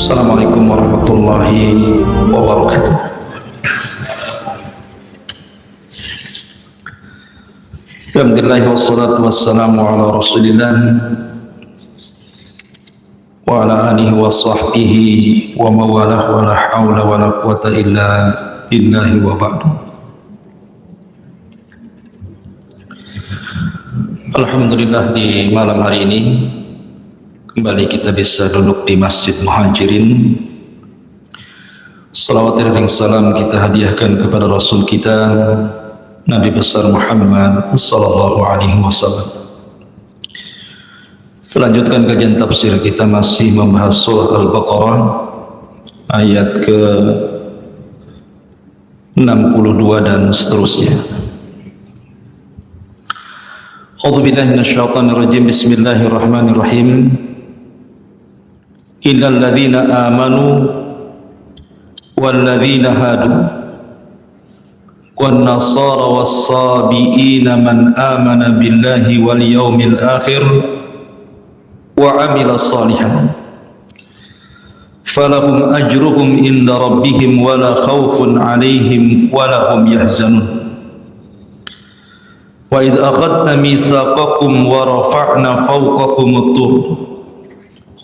Assalamualaikum warahmatullahi wabarakatuh. Alhamdulillah wassalatu wassalamu ala rasulillah wa ala alihi wa sahbihi wa mawalah wa la hawla wa la quwata illa billahi wa ba'du. Alhamdulillah, di malam hari ini kembali kita bisa duduk di Masjid Muhajirin. Salawat dan salam kita hadiahkan kepada Rasul kita Nabi besar Muhammad sallallahu alaihi wasallam. Melanjutkan kajian tafsir kita masih membahas surah Al-Baqarah ayat ke 62 dan seterusnya. A'udzubillahi minasyaitonir rajim. Bismillahirrahmanirrahim. Innal ladzina amanu wal ladzina hadu wan nasara was sabiina man amana billahi wal yaumil akhir wa amila salihan falahum ajruhum inda rabbihim wala khaufun alaihim wala hum yahzanun. Wa idh akhadna mitsaqakum wa rafa'na fawqakum at-tur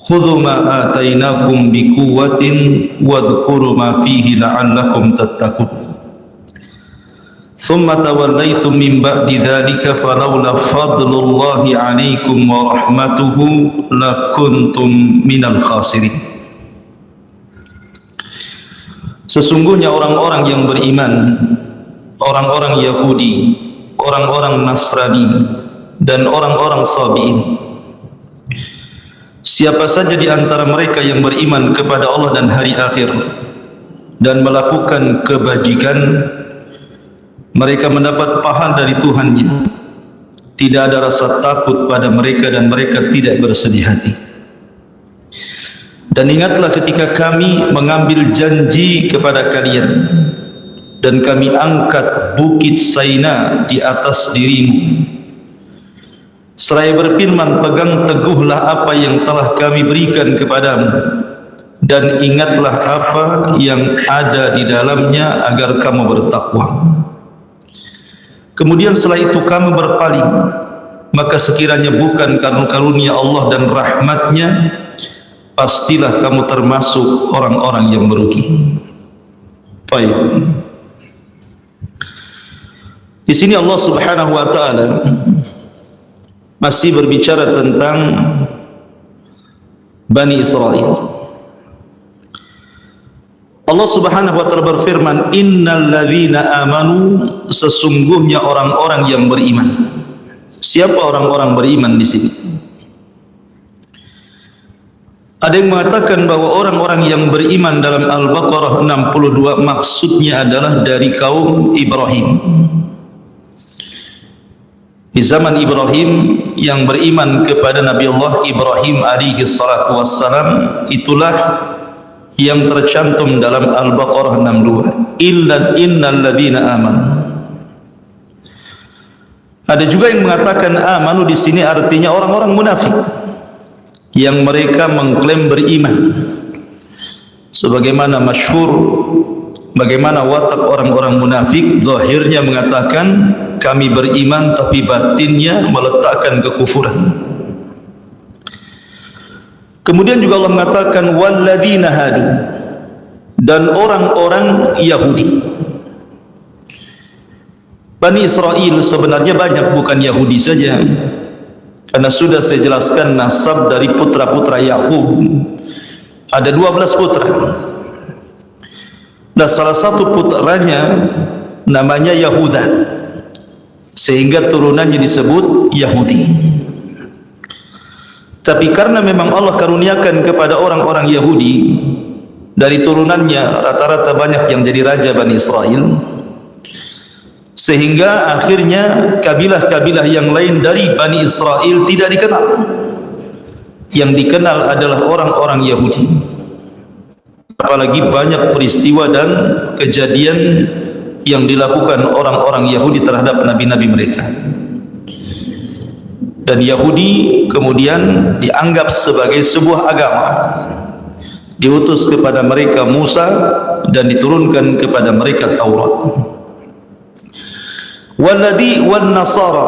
khudhu ma atainakum biquwwatin wadhkuru ma fihi la'allakum tattaqun. Thumma tawallaytum min ba'di dhalika falawla fadlullahi 'alaikum wa rahmatuhu lakuntum minal khasirin. Sesungguhnya orang-orang yang beriman, orang-orang Yahudi, orang-orang Nasrani dan orang-orang Sabi'in, siapa saja di antara mereka yang beriman kepada Allah dan hari akhir dan melakukan kebajikan, mereka mendapat pahala dari Tuhannya. Tidak ada rasa takut pada mereka dan mereka tidak bersedih hati. Dan ingatlah ketika kami mengambil janji kepada kalian dan kami angkat bukit Saina di atas dirimu, seraya berfirman, pegang teguhlah apa yang telah kami berikan kepadamu dan ingatlah apa yang ada di dalamnya agar kamu bertakwa. Kemudian setelah itu kamu berpaling, maka sekiranya bukan karena karunia Allah dan rahmatnya, pastilah kamu termasuk orang-orang yang merugi. Baik. Di sini Allah Subhanahu wa taala masih berbicara tentang Bani Israel. Allah Subhanahu wa taala berfirman, innal ladzina amanu, sesungguhnya orang-orang yang beriman. Siapa orang-orang beriman di sini? Ada yang mengatakan bahwa orang-orang yang beriman dalam Al-Baqarah 62 maksudnya adalah dari kaum Ibrahim. Di zaman Ibrahim, yang beriman kepada Nabi Allah Ibrahim alaihi salatu wassalam, itulah yang tercantum dalam Al-Baqarah 62. Innal ladzina amanu. Ada juga yang mengatakan amanu di sini artinya orang-orang munafik yang mereka mengklaim beriman. Sebagaimana masyhur, bagaimana watak orang-orang munafik, zahirnya mengatakan kami beriman tapi batinnya meletakkan kekufuran. Kemudian juga Allah mengatakan walladzina hadu, dan orang-orang Yahudi. Bani Israel sebenarnya banyak, bukan Yahudi saja, karena sudah saya jelaskan nasab dari putra-putra Yakub. Ada 12 putra. Nah, salah satu putranya namanya Yahuda, sehingga turunannya disebut Yahudi. Tapi karena memang Allah karuniakan kepada orang-orang Yahudi, dari turunannya rata-rata banyak yang jadi raja Bani Israel, sehingga akhirnya kabilah-kabilah yang lain dari Bani Israel tidak dikenal. Yang dikenal adalah orang-orang Yahudi. Apalagi banyak peristiwa dan kejadian yang dilakukan orang-orang Yahudi terhadap nabi-nabi mereka. Dan Yahudi kemudian dianggap sebagai sebuah agama, diutus kepada mereka Musa dan diturunkan kepada mereka Taurat. Walladhi wan nasara,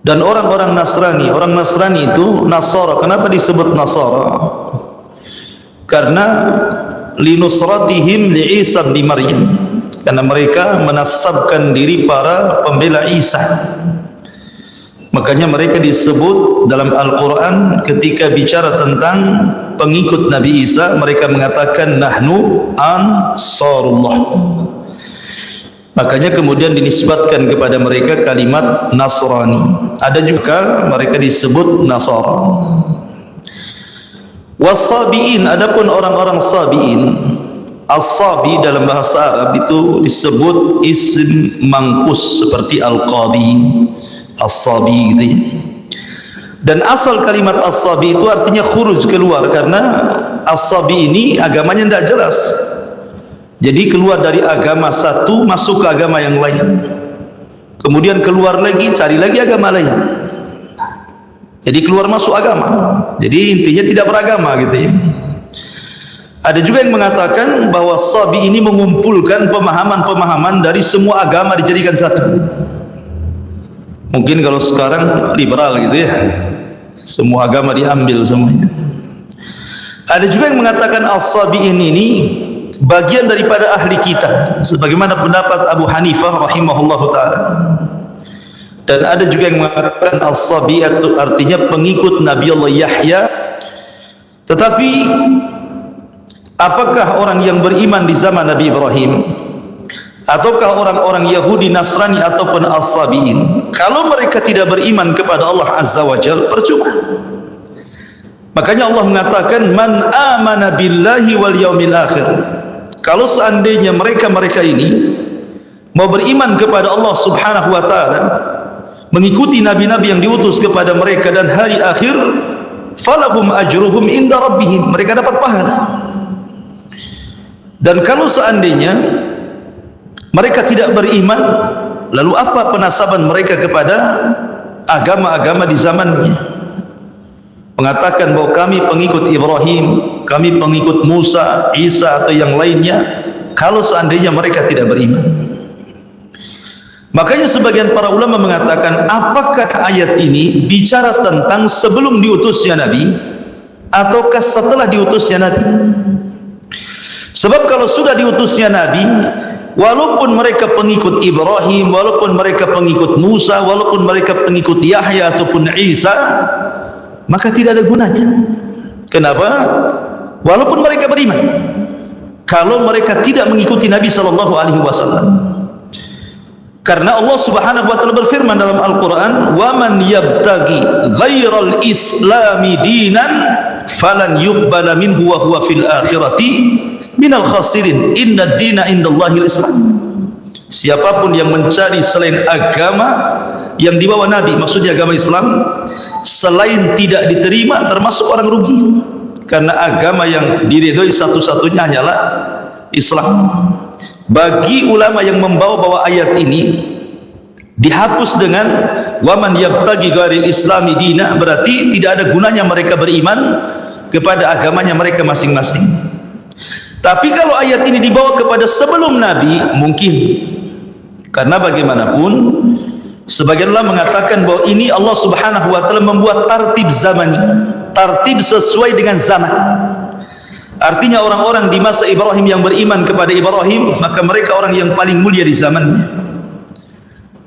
dan orang-orang Nasrani. Orang Nasrani itu Nasara. Kenapa disebut Nasara? Karena linusratihim li Isa bin Maryam, karena mereka menasabkan diri para pembela Isa. Makanya mereka disebut dalam Al-Quran ketika bicara tentang pengikut Nabi Isa, mereka mengatakan nahnu ansarullah. Makanya kemudian dinisbatkan kepada mereka kalimat Nasrani. Ada juga mereka disebut Nasara. Wasabiin, adapun orang-orang Sabiin, as-sabi dalam bahasa Arab itu disebut isim mangkus seperti al-qadi, as-sabi gitu ya. Dan asal kalimat as-sabi itu artinya khuruj, keluar, karena as-sabi ini agamanya tidak jelas. Jadi keluar dari agama satu masuk ke agama yang lain, kemudian keluar lagi cari lagi agama lain. Jadi keluar masuk agama, jadi intinya tidak beragama gitu ya. Ada juga yang mengatakan bahwa sabi ini mengumpulkan pemahaman-pemahaman dari semua agama dijadikan satu. Mungkin kalau sekarang liberal gitu ya, semua agama diambil semuanya. Ada juga yang mengatakan as-sabiin ini bagian daripada ahli kitab, sebagaimana pendapat Abu Hanifah rahimahullahu taala. Dan ada juga yang mengatakan as-sabi'atu artinya pengikut Nabi Allah Yahya. Tetapi apakah orang yang beriman di zaman Nabi Ibrahim ataukah orang-orang Yahudi, Nasrani ataupun as-sabi'in, kalau mereka tidak beriman kepada Allah Azza wa Jalla, percuma. Makanya Allah mengatakan man amana billahi wal yaumil akhir. Kalau seandainya mereka ini mau beriman kepada Allah Subhanahu wa taala, mengikuti nabi-nabi yang diutus kepada mereka dan hari akhir, falahum ajruhum inda rabbihim, mereka dapat pahala. Dan kalau seandainya mereka tidak beriman, lalu apa penasaban mereka kepada agama-agama di zamannya? Mengatakan bahwa kami pengikut Ibrahim, kami pengikut Musa, Isa atau yang lainnya, kalau seandainya mereka tidak beriman. Makanya sebagian para ulama mengatakan, apakah ayat ini bicara tentang sebelum diutusnya Nabi ataukah setelah diutusnya Nabi? Sebab kalau sudah diutusnya Nabi, walaupun mereka pengikut Ibrahim, walaupun mereka pengikut Musa, walaupun mereka pengikut Yahya ataupun Isa, maka tidak ada gunanya. Kenapa? Walaupun mereka beriman, kalau mereka tidak mengikuti Nabi sallallahu alaihi wasallam. Karena Allah Subhanahu wa taala berfirman dalam Al-Qur'an, "Wa man yabtaghi ghairal islami dinan falan yuqbala minhu wa huwa fil akhirati minal khasirin. Inna ad-dina indallahil Islam." Siapapun yang mencari selain agama yang dibawa Nabi, maksudnya agama Islam, selain tidak diterima termasuk orang rugi. Karena agama yang diridhoi satu-satunya hanyalah Islam. Bagi ulama yang membawa ayat ini dihapus dengan waman yabtaghi ghairil islami dina, berarti tidak ada gunanya mereka beriman kepada agamanya mereka masing-masing. Tapi kalau ayat ini dibawa kepada sebelum Nabi, mungkin. Karena bagaimanapun sebagian ulama mengatakan bahwa ini Allah Subhanahu wa taala membuat tartib zamani, tartib sesuai dengan zaman. Artinya orang-orang di masa Ibrahim yang beriman kepada Ibrahim, maka mereka orang yang paling mulia di zamannya.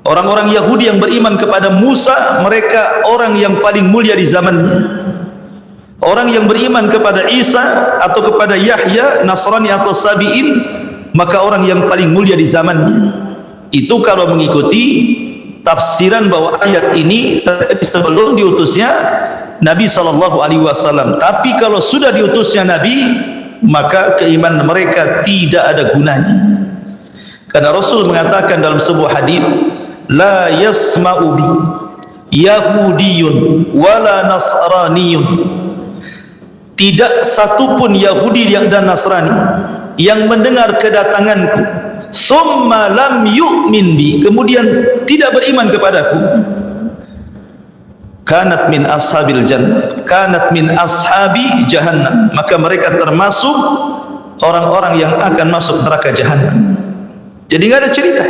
Orang-orang Yahudi yang beriman kepada Musa, mereka orang yang paling mulia di zamannya. Orang yang beriman kepada Isa atau kepada Yahya, Nasrani atau Sabi'in, maka orang yang paling mulia di zamannya. Itu kalau mengikuti tafsiran bahwa ayat ini terjadi sebelum diutusnya Nabi sallallahu alaihi wasallam. Tapi kalau sudah diutusnya Nabi, maka keimanan mereka tidak ada gunanya. Karena Rasul mengatakan dalam sebuah hadis, la yasma'u bi yahudiyun wala nasraniyun. Tidak satupun Yahudi dan Nasrani yang mendengar kedatanganku summa lam yu'min bi, kemudian tidak beriman kepadaku, kanat min ashabil jannah, kanat min ashabi jahannam, maka mereka termasuk orang-orang yang akan masuk neraka jahannam. Jadi enggak ada cerita.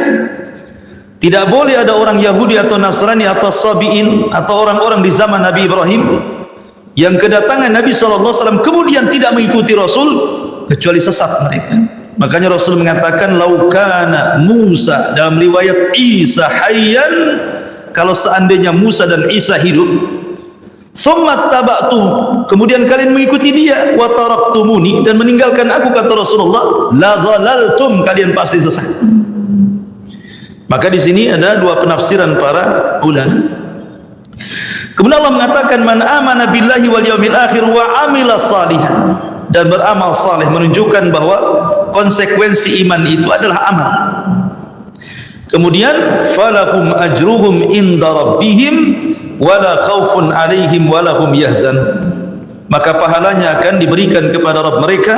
Tidak boleh ada orang Yahudi atau Nasrani atau Sabi'in atau orang-orang di zaman Nabi Ibrahim yang kedatangan Nabi SAW kemudian tidak mengikuti Rasul, kecuali sesat mereka. Makanya Rasul mengatakan, laukana Musa, dalam riwayat Isa hayyan, kalau seandainya Musa dan Isa hidup, summat taba'tu, kemudian kalian mengikuti dia, wa taraktumuni, dan meninggalkan aku, kata Rasulullah, la dhalaltum, kalian pasti sesat. Maka di sini ada dua penafsiran para ulama. Kemudian Allah mengatakan, man amana billahi wal yawmil akhir wa amila salihan, dan beramal saleh, menunjukkan bahwa konsekuensi iman itu adalah amal. Kemudian falahum ajruhum inda rabbihim wala khaufun alaihim wala hum yahzan, maka pahalanya akan diberikan kepada Rabb mereka,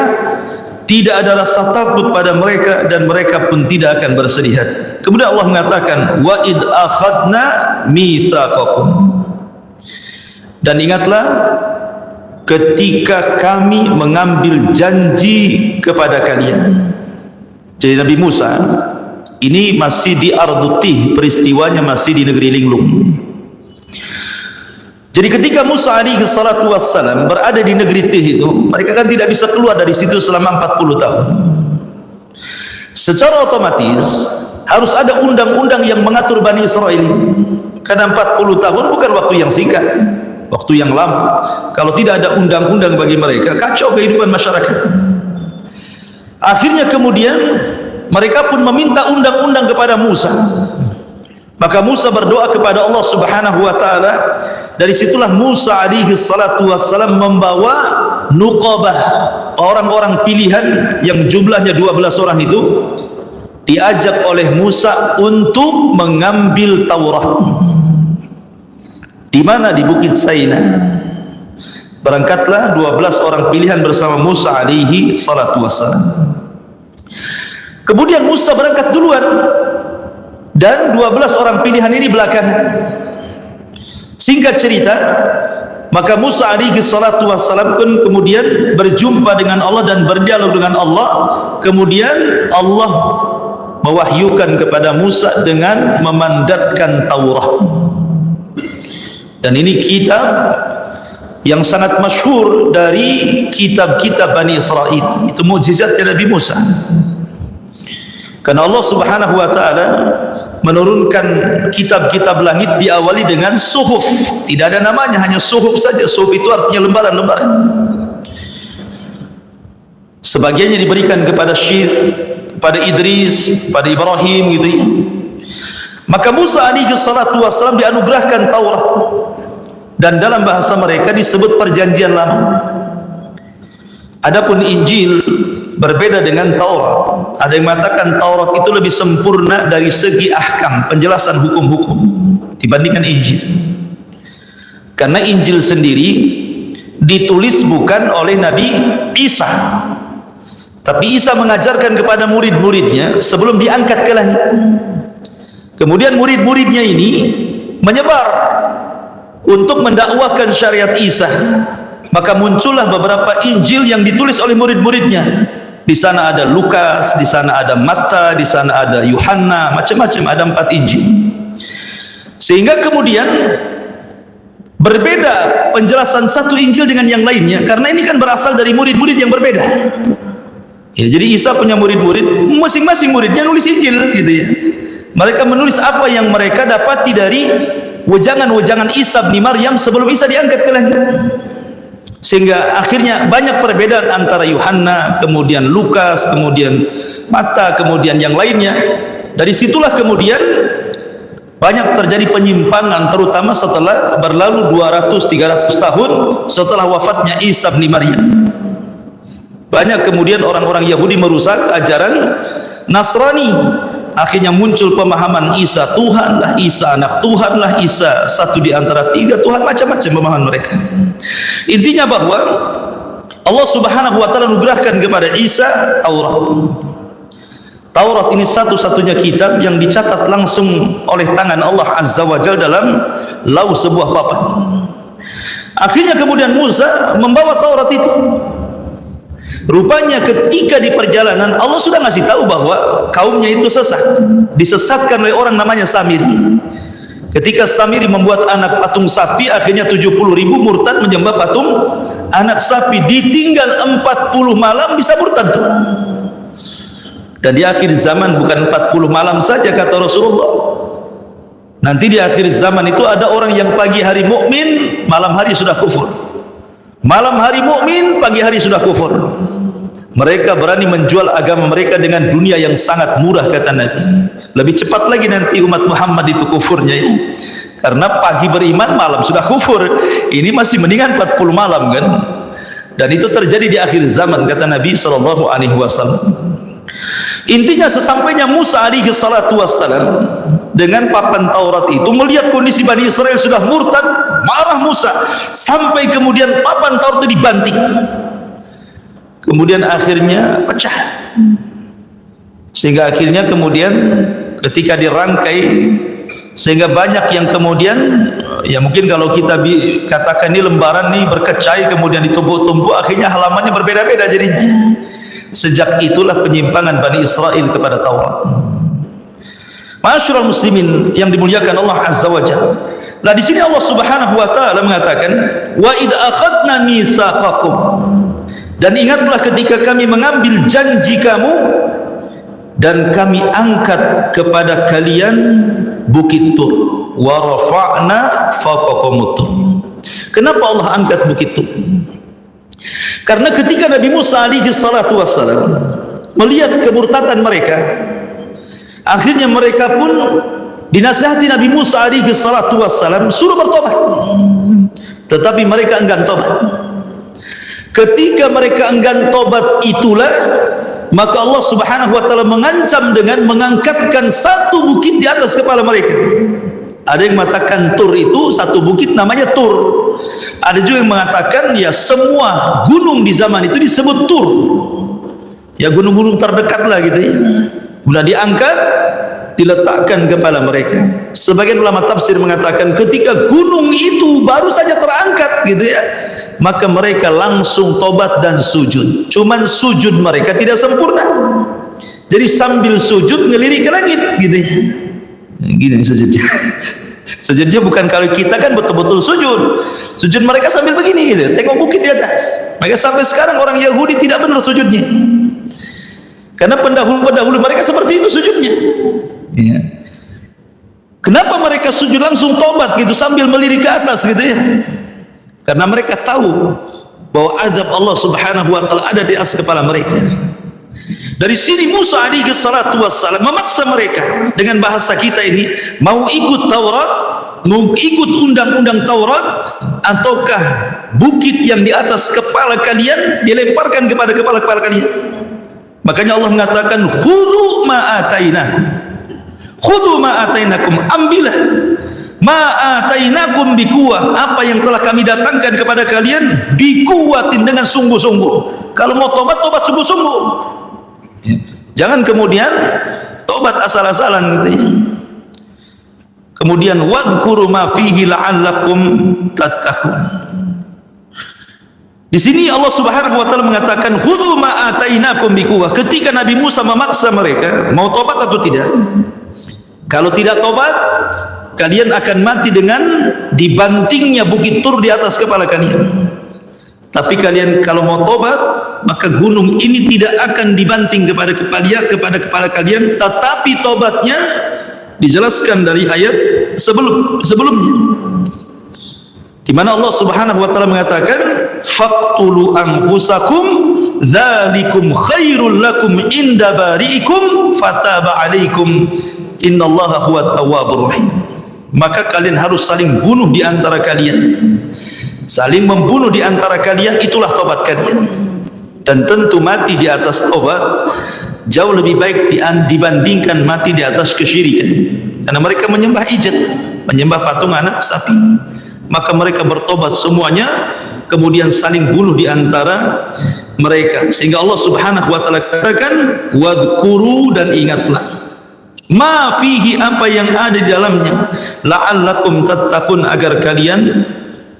tidak ada rasa takut pada mereka, dan mereka pun tidak akan bersedih hati. Kemudian Allah mengatakan, wa id akhadna mitsaqakum, dan ingatlah ketika kami mengambil janji kepada kalian. Jadi Nabi Musa ini masih di Ardutih, peristiwanya masih di negeri Linglung. Jadi ketika Musa alaihi salatu wassalam berada di negeri Tih itu, mereka kan tidak bisa keluar dari situ selama 40 tahun. Secara otomatis harus ada undang-undang yang mengatur Bani Israel ini, karena 40 tahun bukan waktu yang singkat, waktu yang lama. Kalau tidak ada undang-undang bagi mereka, kacau kehidupan masyarakat. Akhirnya kemudian mereka pun meminta undang-undang kepada Musa. Maka Musa berdoa kepada Allah Subhanahu wa taala. Dari situlah Musa alaihi salatu wassalam membawa nuqabah, orang-orang pilihan yang jumlahnya 12 orang itu, diajak oleh Musa untuk mengambil Taurat. Di mana? Di Bukit Saina. Berangkatlah 12 orang pilihan bersama Musa alaihi salatu wassalam. Kemudian Musa berangkat duluan, dan 12 orang pilihan ini belakangan. Singkat cerita, maka Musa alaihi salatu wassalam pun kemudian berjumpa dengan Allah dan berdialog dengan Allah. Kemudian Allah mewahyukan kepada Musa dengan memandatkan Taurat. Dan ini kitab yang sangat masyhur dari kitab-kitab Bani Israel. Itu mukjizatnya Nabi Musa. Karena Allah Subhanahu wa taala menurunkan kitab-kitab langit diawali dengan suhuf, tidak ada namanya, hanya suhuf saja. Suhuf itu artinya lembaran-lembaran. Sebagiannya diberikan kepada Syith, kepada Idris, kepada Ibrahim, gitu ya. Maka Musa alaihi salatu wassalam dianugerahkan Taurat, dan dalam bahasa mereka disebut perjanjian lama. Adapun Injil berbeda dengan Taurat. Ada yang mengatakan Taurat itu lebih sempurna dari segi ahkam, penjelasan hukum-hukum, dibandingkan Injil. Karena Injil sendiri ditulis bukan oleh Nabi Isa, tapi Isa mengajarkan kepada murid-muridnya sebelum diangkat ke langit. Kemudian murid-muridnya ini menyebar untuk mendakwahkan syariat Isa. Maka muncullah beberapa Injil yang ditulis oleh murid-muridnya. Di sana ada Lukas, di sana ada Matta, di sana ada Yohanna, macam-macam, ada 4 Injil. Sehingga kemudian berbeda penjelasan satu Injil dengan yang lainnya, karena ini kan berasal dari murid-murid yang berbeda. Ya, jadi Isa punya murid-murid, masing-masing muridnya nulis Injil, gitu ya. Mereka menulis apa yang mereka dapati dari wejangan-wejangan Isa bin Maryam sebelum Isa diangkat ke langit. Sehingga akhirnya banyak perbedaan antara Yohanna, kemudian Lukas, kemudian Matta, kemudian yang lainnya. Dari situlah kemudian banyak terjadi penyimpangan, terutama setelah berlalu 200-300 tahun setelah wafatnya Isa bin Maryam. Banyak kemudian orang-orang Yahudi merusak ajaran Nasrani. Akhirnya muncul pemahaman Isa Tuhan lah, Isa anak Tuhan lah, Isa satu di antara 3 Tuhan, macam-macam pemahaman mereka. Intinya bahwa Allah Subhanahu wa taala anugerahkan kepada Isa Taurat. Taurat ini satu-satunya kitab yang dicatat langsung oleh tangan Allah Azza wa Jalla dalam lau sebuah papan. Akhirnya kemudian Musa membawa Taurat itu. Rupanya ketika di perjalanan Allah sudah ngasih tahu bahwa kaumnya itu sesat, disesatkan oleh orang namanya Samiri. Ketika Samiri membuat anak patung sapi, akhirnya 70.000 murtad menyembah patung anak sapi. Ditinggal 40 malam bisa murtad tuh. Dan di akhir zaman bukan 40 malam saja kata Rasulullah. Nanti di akhir zaman itu ada orang yang pagi hari mukmin, malam hari sudah kufur. Malam hari mukmin, pagi hari sudah kufur. Mereka berani menjual agama mereka dengan dunia yang sangat murah kata Nabi. Lebih cepat lagi nanti umat Muhammad itu kufurnya ya. Karena pagi beriman, malam sudah kufur. Ini masih mendingan 40 malam kan. Dan itu terjadi di akhir zaman kata Nabi SAW. Intinya sesampainya Musa alaihi salatu wassalam dengan papan Taurat itu melihat kondisi Bani Israel sudah murtad, marah Musa sampai kemudian papan Taurat itu dibanting. Kemudian akhirnya pecah. Sehingga akhirnya kemudian ketika dirangkai, sehingga banyak yang kemudian ya mungkin kalau kita katakan ini lembaran nih berkecai kemudian ditumpuk-tumpuk, akhirnya halamannya berbeda-beda jadinya. Sejak itulah penyimpangan Bani Israel kepada Taurat. Ma'asyiral muslimin yang dimuliakan Allah Azza wa Jalla. Nah di sini Allah Subhanahu wa taala mengatakan, "Wa id akhadna mitsaqakum." Dan ingatlah ketika kami mengambil janji kamu dan kami angkat kepada kalian bukit Tur. Wa rafa'na fawqakumut Tur. Kenapa Allah angkat bukit Tur? Karena ketika Nabi Musa alaihi salatu wassalam melihat kemurtadan mereka, akhirnya mereka pun dinasihati Nabi Musa alaihi salatu wassalam suruh bertobat, tetapi mereka enggan tobat. Ketika mereka enggan tobat itulah maka Allah Subhanahu wa taala mengancam dengan mengangkatkan satu bukit di atas kepala mereka. Ada yang mengatakan Tur itu satu bukit namanya Tur. Ada juga yang mengatakan ya semua gunung di zaman itu disebut Tur. Ya gunung-gunung terdekat lah gitu ya. Sudah diangkat, diletakkan kepala mereka. Sebagian ulama tafsir mengatakan ketika gunung itu baru saja terangkat gitu ya, maka mereka langsung tobat dan sujud. Cuman sujud mereka tidak sempurna. Jadi sambil sujud ngelirik ke langit gitu ya. Gini sujudnya. Sujudnya bukan kalau kita kan betul-betul sujud. Sujud mereka sambil begini gitu, tengok bukit di atas. Maka sampai sekarang orang Yahudi tidak benar sujudnya. Karena pendahulu mereka seperti itu sujudnya. Ya. Kenapa mereka sujud langsung tobat gitu sambil melirik ke atas gitu ya? Karena mereka tahu bahwa azab Allah Subhanahu wa taala ada di atas kepala mereka. Dari sini Musa alaihi salatu wassalam memaksa mereka dengan bahasa kita ini, mau ikut Taurat, mau ikut undang-undang Taurat, ataukah bukit yang di atas kepala kalian dilemparkan kepada kepala-kepala kalian. Makanya Allah mengatakan khudhu ma atainakum. Khudhu ma atainakum, ambillah ma atainakum biquwah, apa yang telah kami datangkan kepada kalian biquwatin, dengan sungguh-sungguh. Kalau mau tobat, tobat sungguh-sungguh. Jangan kemudian tobat asal-asalan gitu ya. Kemudian wadhkuru ma fihi la'allakum tattaqun. Di sini Allah Subhanahu wa taala mengatakan khudhu ma atainakum biquwah. Ketika Nabi Musa memaksa mereka mau tobat atau tidak. Kalau tidak tobat, kalian akan mati dengan dibantingnya bukit Tur di atas kepala kalian. Tapi kalian kalau mau tobat, maka gunung ini tidak akan dibanting kepada kepala kalian, tetapi tobatnya dijelaskan dari ayat sebelumnya, di mana Allah Subhanahu wa taala mengatakan faqtulu anfusakum dzalikum khairul lakum inda bari'ikum fataba 'alaikum innallaha huwat tawwabur rahim. Maka kalian harus saling bunuh di antara kalian. Saling membunuh di antara kalian itulah tobat kalian. Dan tentu mati di atas tobat jauh lebih baik dibandingkan mati di atas kesyirikan. Karena mereka menyembah ijad, menyembah patung anak sapi. Maka mereka bertobat semuanya, kemudian saling bunuh di antara mereka. Sehingga Allah Subhanahu wa taala katakan wadhkuru, dan ingatlah. ma fihi, apa yang ada di dalamnya, la'allakum tattaqun, agar kalian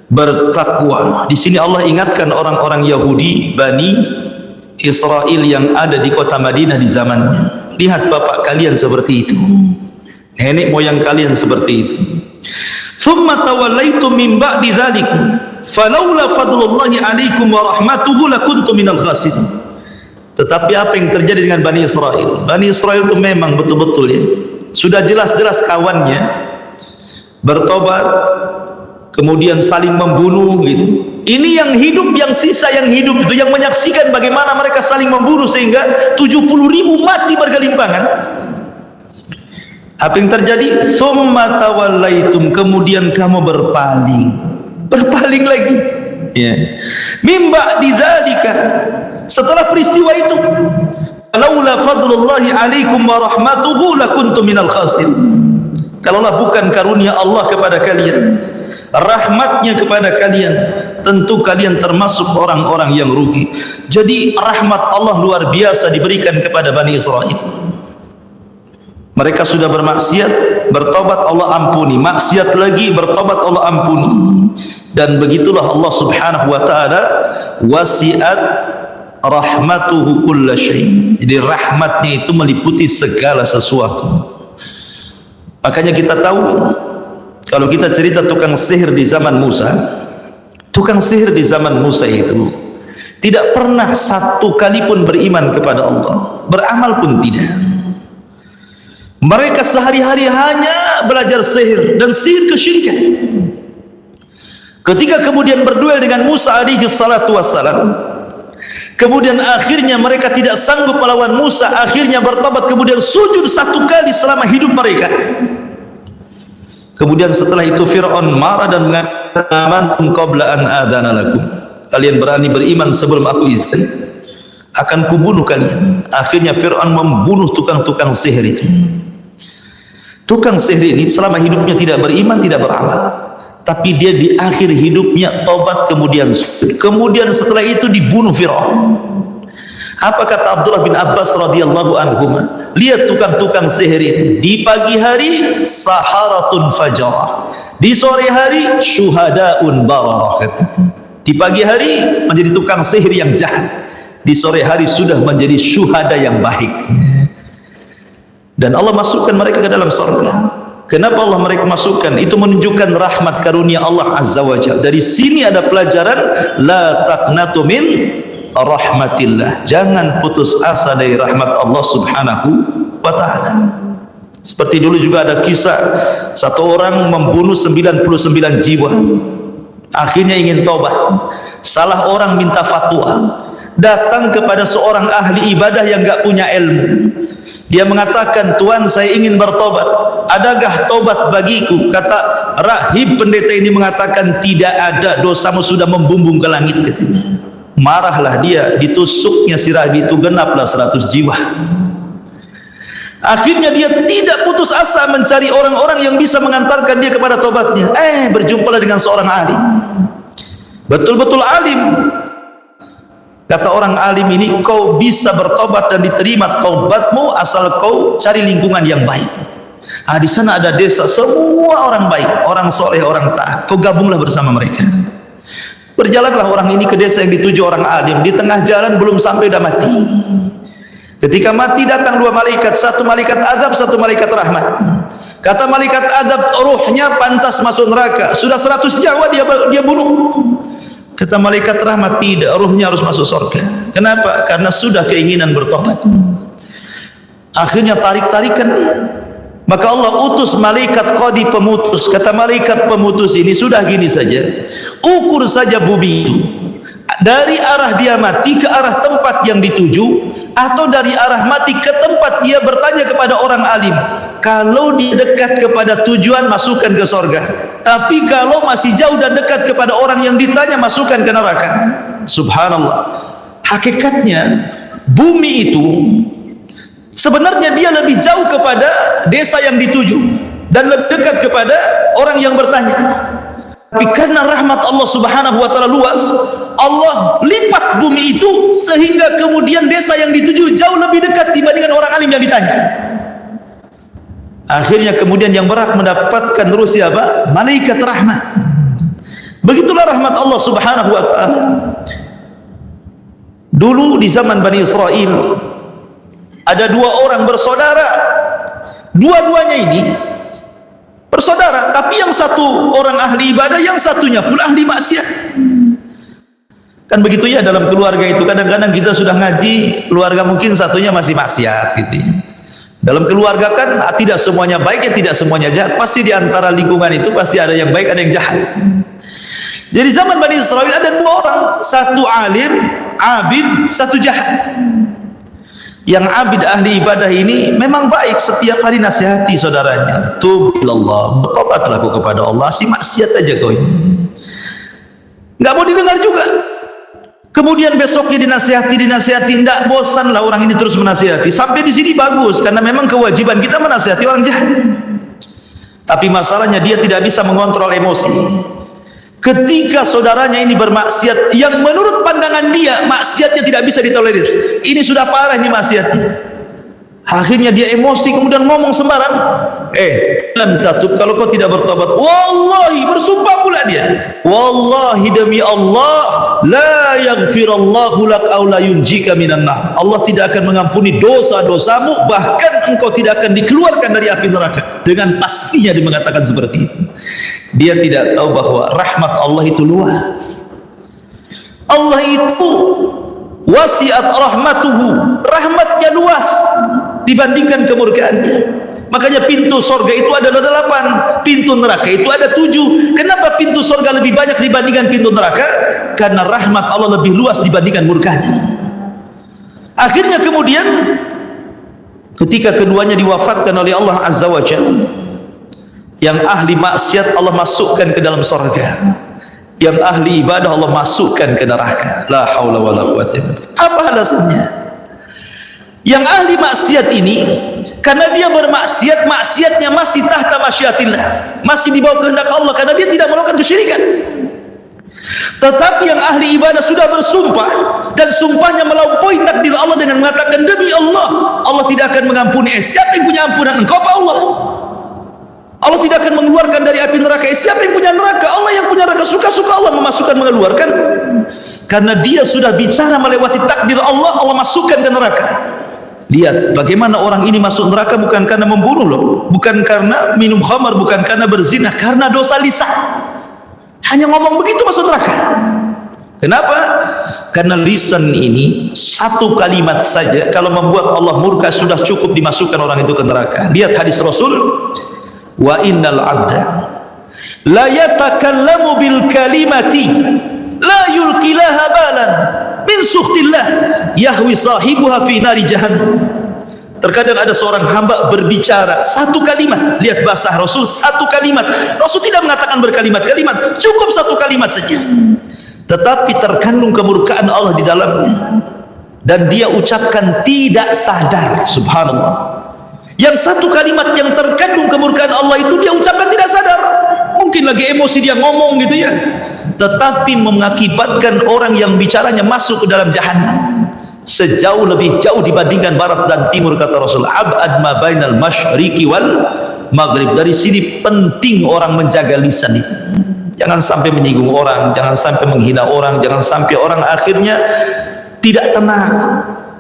bertakwa. Di sini Allah ingatkan orang-orang Yahudi Bani Israel yang ada di kota Madinah di zamannya. Lihat bapak kalian seperti itu, nenek moyang kalian seperti itu. Thumma tawallaitum min ba'di dzalik falaula fadlullahi 'alaikum wa rahmatuhu lakuntum minal khasirin. Tetapi apa yang terjadi dengan Bani Israel? Bani Israel itu memang betul-betul ya, sudah jelas-jelas kawannya bertobat, kemudian saling membunuh gitu. Ini yang hidup, yang sisa yang hidup itu yang menyaksikan bagaimana mereka saling membunuh sehingga 70.000 mati bergelimpangan. Apa yang terjadi? Tsumma tawallaitum, kemudian kamu berpaling lagi ya. Mim ba'di dzalika, setelah peristiwa itu, laula fadlullahi 'alaikum wa rahmatuhu lakuntum minal khasirin. Kalaulah bukan karunia Allah kepada kalian, rahmatnya kepada kalian, tentu kalian termasuk orang-orang yang rugi. Jadi rahmat Allah luar biasa diberikan kepada Bani Israel. Mereka sudah bermaksiat, bertobat Allah ampuni, maksiat lagi, bertobat Allah ampuni. Dan begitulah Allah Subhanahu wa taala, wasi'at rahmatuhu kulla syai'. Jadi rahmatnya itu meliputi segala sesuatu. Makanya kita tahu, kalau kita cerita tukang sihir di zaman Musa, tukang sihir di zaman Musa itu tidak pernah satu kali pun beriman kepada Allah, beramal pun tidak. Mereka sehari-hari hanya belajar sihir dan sihir kesyirikan. Ketika kemudian berduel dengan Musa alaihi salatu wassalam, kemudian akhirnya mereka tidak sanggup melawan Musa, akhirnya bertobat, kemudian sujud 1 kali selama hidup mereka. Kemudian setelah itu Fir'aun marah dan mengatakan, amantum qabla an adzana lakum, kalian berani beriman sebelum aku izin, akan kubunuh kalian. Akhirnya Fir'aun membunuh tukang-tukang sihir itu. Tukang sihir ini selama hidupnya tidak beriman, tidak beramal, tapi dia di akhir hidupnya tobat, kemudian setelah itu dibunuh Fir'aun. Apa kata Abdullah bin Abbas radhiyallahu anhu? Lihat tukang-tukang sihir itu, di pagi hari saharatun fajarah, di sore hari syuhadaun bararah. Di pagi hari menjadi tukang sihir yang jahat, di sore hari sudah menjadi syuhada yang baik. Dan Allah masukkan mereka ke dalam surga. Kenapa Allah mereka masukkan? Itu menunjukkan rahmat karunia Allah Azza wa Jalla. Dari sini ada pelajaran, la taqnatu min rahmatillah. Jangan putus asa dari rahmat Allah Subhanahu wa taala. Seperti dulu juga ada kisah satu orang membunuh 99 jiwa. Akhirnya ingin tobat. Salah orang minta fatwa. Datang kepada seorang ahli ibadah yang enggak punya ilmu. Dia mengatakan, Tuhan, saya ingin bertobat, adakah tobat bagiku? Kata rahib pendeta ini mengatakan, tidak ada, dosamu sudah membumbung ke langit, katanya. Marahlah dia, ditusuknya si rahib itu, genaplah 100 jiwa. Akhirnya dia tidak putus asa mencari orang-orang yang bisa mengantarkan dia kepada tobatnya. Berjumpalah dengan seorang alim, betul-betul alim. Kata orang alim ini, kau bisa bertobat dan diterima tobatmu asal kau cari lingkungan yang baik. Di sana ada desa semua orang baik, orang soleh, orang taat. Kau gabunglah bersama mereka. Berjalanlah orang ini ke desa yang dituju orang alim. Di tengah jalan belum sampai dah mati. Ketika mati datang 2 malaikat, satu malaikat azab, satu malaikat rahmat. Kata malaikat azab, ruhnya pantas masuk neraka. Sudah 100 nyawa dia bunuh. Kata malaikat rahmat, tidak, ruhnya harus masuk surga. Kenapa? Karena sudah keinginan bertobat. Akhirnya tarik-tarikan dia. Maka Allah utus malaikat qadi pemutus. Kata malaikat pemutus ini, sudah gini saja, ukur saja bumi itu dari arah dia mati ke arah tempat yang dituju, atau dari arah mati ke tempat dia bertanya kepada orang alim. Kalau dia dekat kepada tujuan, masukkan ke surga. Tapi kalau masih jauh dan dekat kepada orang yang ditanya, masukkan ke neraka. Subhanallah. Hakikatnya bumi itu sebenarnya dia lebih jauh kepada desa yang dituju dan lebih dekat kepada orang yang bertanya. Tapi karena rahmat Allah Subhanahu wa taala luas, Allah lipat bumi itu sehingga kemudian desa yang dituju jauh lebih dekat dibandingkan orang alim yang ditanya. Akhirnya kemudian yang berhak mendapatkan terus siapa? Malaikat rahmat. Begitulah rahmat Allah Subhanahu wa taala. Dulu di zaman Bani Israel ada dua orang bersaudara. Dua-duanya ini bersaudara, tapi yang satu orang ahli ibadah, yang satunya pula ahli maksiat. Kan begitu ya dalam keluarga itu. Kadang-kadang kita sudah ngaji, keluarga mungkin satunya masih maksiat gitu ya. Dalam keluarga kan tidak semuanya baik, ya tidak semuanya jahat. Pasti di antara lingkungan itu pasti ada yang baik, ada yang jahat. Jadi zaman Bani Israel ada dua orang, satu alim, abid, satu jahat. Yang abid ahli ibadah ini memang baik, setiap hari nasihati saudaranya, tub ilallah, bertobatlah kau kepada Allah, si maksiat aja kau ini. Nggak mau didengar juga. Kemudian besoknya dinasihati, tidak bosan lah orang ini terus menasihati. Sampai di sini bagus, karena memang kewajiban kita menasihati orang jahat. Tapi masalahnya dia tidak bisa mengontrol emosi. Ketika saudaranya ini bermaksiat, yang menurut pandangan dia maksiatnya tidak bisa ditolerir. Ini sudah parah ini maksiatnya. Akhirnya dia emosi, kemudian ngomong sembarang. Lam tatub, kalau kau tidak bertobat, wallahi, bersumpah pula dia, wallahi demi Allah, la yaghfirallahu lak aw la yunjika minan nar. Allah tidak akan mengampuni dosa-dosamu, bahkan engkau tidak akan dikeluarkan dari api neraka. Dengan pastinya dia mengatakan seperti itu. Dia tidak tahu bahwa rahmat Allah itu luas. Allah itu wasiat rahmatuhu, rahmatnya luas dibandingkan kemurkaannya. Makanya pintu sorga itu ada 8, pintu neraka itu ada 7. Kenapa pintu sorga lebih banyak dibandingkan pintu neraka? Karena rahmat Allah lebih luas dibandingkan murkanya. Akhirnya kemudian ketika keduanya diwafatkan oleh Allah Azza wa Jalla, yang ahli maksiat Allah masukkan ke dalam sorga, yang ahli ibadah Allah masukkan ke neraka. La haula wala quwwata illa billah. Apa alasannya? Yang ahli maksiat ini, karena dia bermaksiat, maksiatnya masih tahta masyiatillah, masih di bawah kehendak Allah, karena dia tidak melakukan kesyirikan. Tetapi yang ahli ibadah sudah bersumpah, dan sumpahnya melampaui takdir Allah dengan mengatakan, demi Allah, Allah tidak akan mengampuni. Siapa yang punya ampunan? Engkau apa Allah? Allah tidak akan mengeluarkan dari api neraka. Siapa yang punya neraka? Allah yang punya neraka. Suka-suka Allah memasukkan, mengeluarkan. Karena dia sudah bicara melewati takdir Allah, Allah masukkan ke neraka. Lihat bagaimana orang ini masuk neraka, bukan karena membunuh loh, bukan karena minum khamar, bukan karena berzina, karena dosa lisan. Hanya ngomong begitu masuk neraka. Kenapa? Karena lisan ini satu kalimat saja kalau membuat Allah murka sudah cukup dimasukkan orang itu ke neraka. Lihat hadis Rasul, wa innal abda la yatakallamu bil kalimati la yulqilaha balan min sukhtillah yahwi sahibuha fi nari jahannam. Terkadang ada seorang hamba berbicara satu kalimat, lihat bahasa Rasul, satu kalimat. Rasul tidak mengatakan berkalimat-kalimat, cukup satu kalimat saja, tetapi terkandung kemurkaan Allah di dalamnya, dan dia ucapkan tidak sadar. Subhanallah. Yang satu kalimat yang terkandung kemurkaan Allah itu dia ucapkan tidak sadar. Mungkin lagi emosi dia ngomong gitu ya, tetapi mengakibatkan orang yang bicaranya masuk ke dalam jahannam sejauh lebih jauh dibandingkan barat dan timur. Kata Rasul, ab'ad ma bainal masyriqi wal maghrib. Dari sini penting orang menjaga lisan itu. Jangan sampai menyinggung orang, jangan sampai menghina orang, jangan sampai orang akhirnya tidak tenang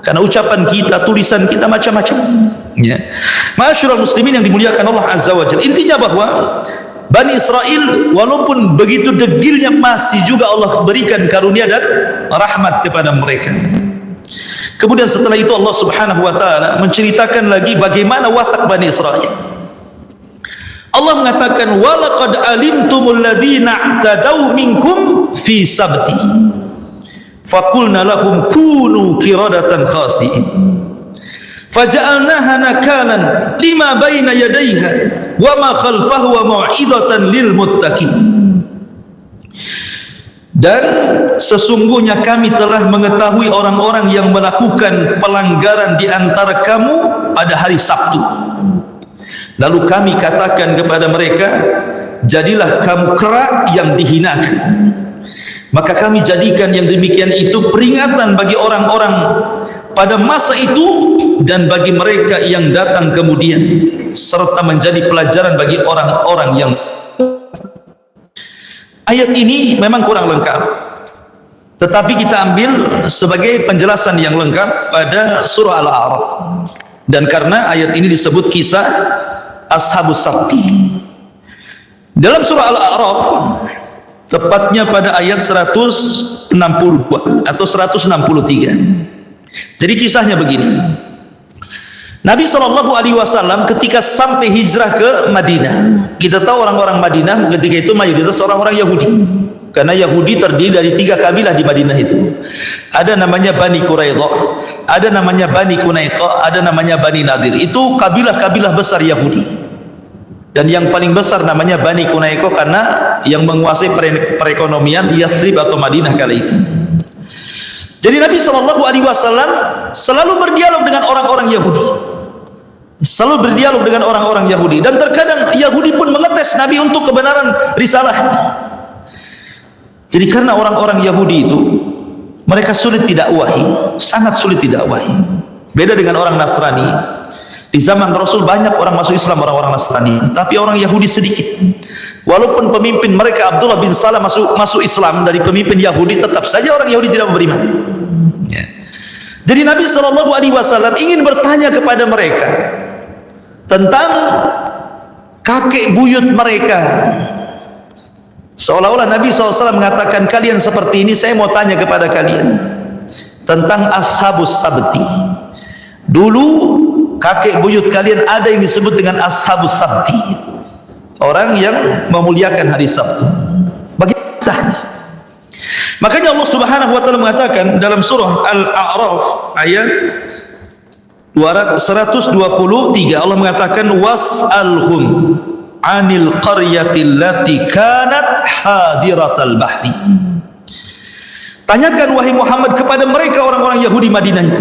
karena ucapan kita, tulisan kita macam-macam ya. Ma'asyiral muslimin yang dimuliakan Allah Azza wa Jalla, intinya bahwa Bani Israel walaupun begitu degilnya, masih juga Allah berikan karunia dan rahmat kepada mereka. Kemudian setelah itu Allah Subhanahu wa taala menceritakan lagi bagaimana watak Bani Israel. Allah mengatakan, walaqad alimtumul ladzina i'tadaw minkum fi sabti faqulna lahum kunu qiradatan khasi'in faja'alnaha nakalan lima baina yadayha wa ma khalfahu wa mau'izatan lil muttaqin. Dan sesungguhnya kami telah mengetahui orang-orang yang melakukan pelanggaran di antara kamu pada hari Sabtu. Lalu kami katakan kepada mereka, jadilah kamu kera yang dihinakan. Maka kami jadikan yang demikian itu peringatan bagi orang-orang pada masa itu dan bagi mereka yang datang kemudian. serta menjadi pelajaran bagi orang-orang yang. Ayat ini memang kurang lengkap, tetapi kita ambil sebagai penjelasan yang lengkap pada surah Al-A'raf. Dan karena ayat ini disebut kisah Ashabus Sabti dalam surah Al-A'raf, tepatnya pada ayat 162 atau 163. Jadi kisahnya begini. Nabi SAW ketika sampai hijrah ke Madinah, kita tahu orang-orang Madinah ketika itu mayoritas orang-orang Yahudi, karena Yahudi terdiri dari 3 kabilah di Madinah itu. Ada namanya Bani Quraidah, ada namanya Bani Qunaiqah, ada namanya Bani Nadir. Itu kabilah-kabilah besar Yahudi. Dan yang paling besar namanya Bani Qunaiqah karena yang menguasai perekonomian Yathrib atau Madinah kala itu. Jadi Nabi SAW selalu berdialog dengan orang-orang Yahudi, selalu berdialog dengan orang-orang Yahudi, dan terkadang Yahudi pun mengetes Nabi untuk kebenaran risalahnya. Jadi karena orang-orang Yahudi itu mereka sulit tidak wahyi, sangat sulit tidak wahyi. Beda dengan orang Nasrani. Di zaman Rasul banyak orang masuk Islam, orang-orang Nasrani, tapi orang Yahudi sedikit. Walaupun pemimpin mereka Abdullah bin Salam masuk Islam dari pemimpin Yahudi, tetap saja orang Yahudi tidak beriman. Ya. Jadi Nabi SAW ingin bertanya kepada mereka tentang kakek buyut mereka. Seolah-olah Nabi SAW mengatakan, kalian seperti ini, saya mau tanya kepada kalian tentang Ashabus Sabti. Dulu kakek buyut kalian ada yang disebut dengan Ashabus Sabti, orang yang memuliakan hari Sabtu. Bagaimana kisahnya? Makanya Allah Subhanahu wa taala mengatakan dalam surah Al-A'raf ayat 123, Allah mengatakan was'alhum 'anil qaryati allati kanat hadiratal bahri. Tanyakan wahai Muhammad kepada mereka orang-orang Yahudi Madinah itu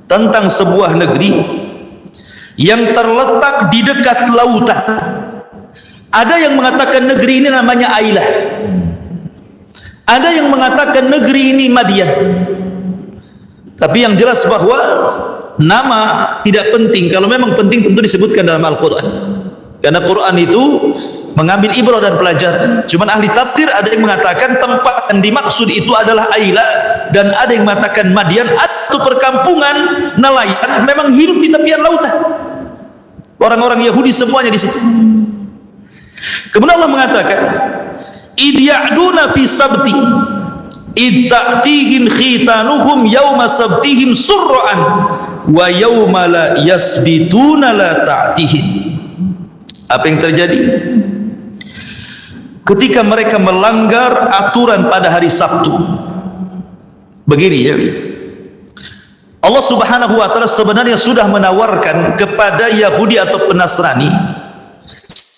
tentang sebuah negeri yang terletak di dekat lautan. Ada yang mengatakan negeri ini namanya Ailah, ada yang mengatakan negeri ini Madian. Tapi yang jelas bahwa nama tidak penting. Kalau memang penting tentu disebutkan dalam Al-Quran, karena Quran itu mengambil ibrah dan pelajaran. Cuman ahli tafsir ada yang mengatakan tempat yang dimaksud itu adalah Ailah, dan ada yang mengatakan Madian atau perkampungan nelayan memang hidup di tepian lautan. Orang-orang Yahudi semuanya di situ. Kemudian Allah mengatakan id ya'duna fi sabti id ta'tihim khitanuhum yawma sabtihim surra'an wa yawma la yasbituna la ta'tihim. Apa yang terjadi ketika mereka melanggar aturan pada hari Sabtu? Begini ya, Allah Subhanahu wa taala sebenarnya sudah menawarkan kepada Yahudi atau Nasrani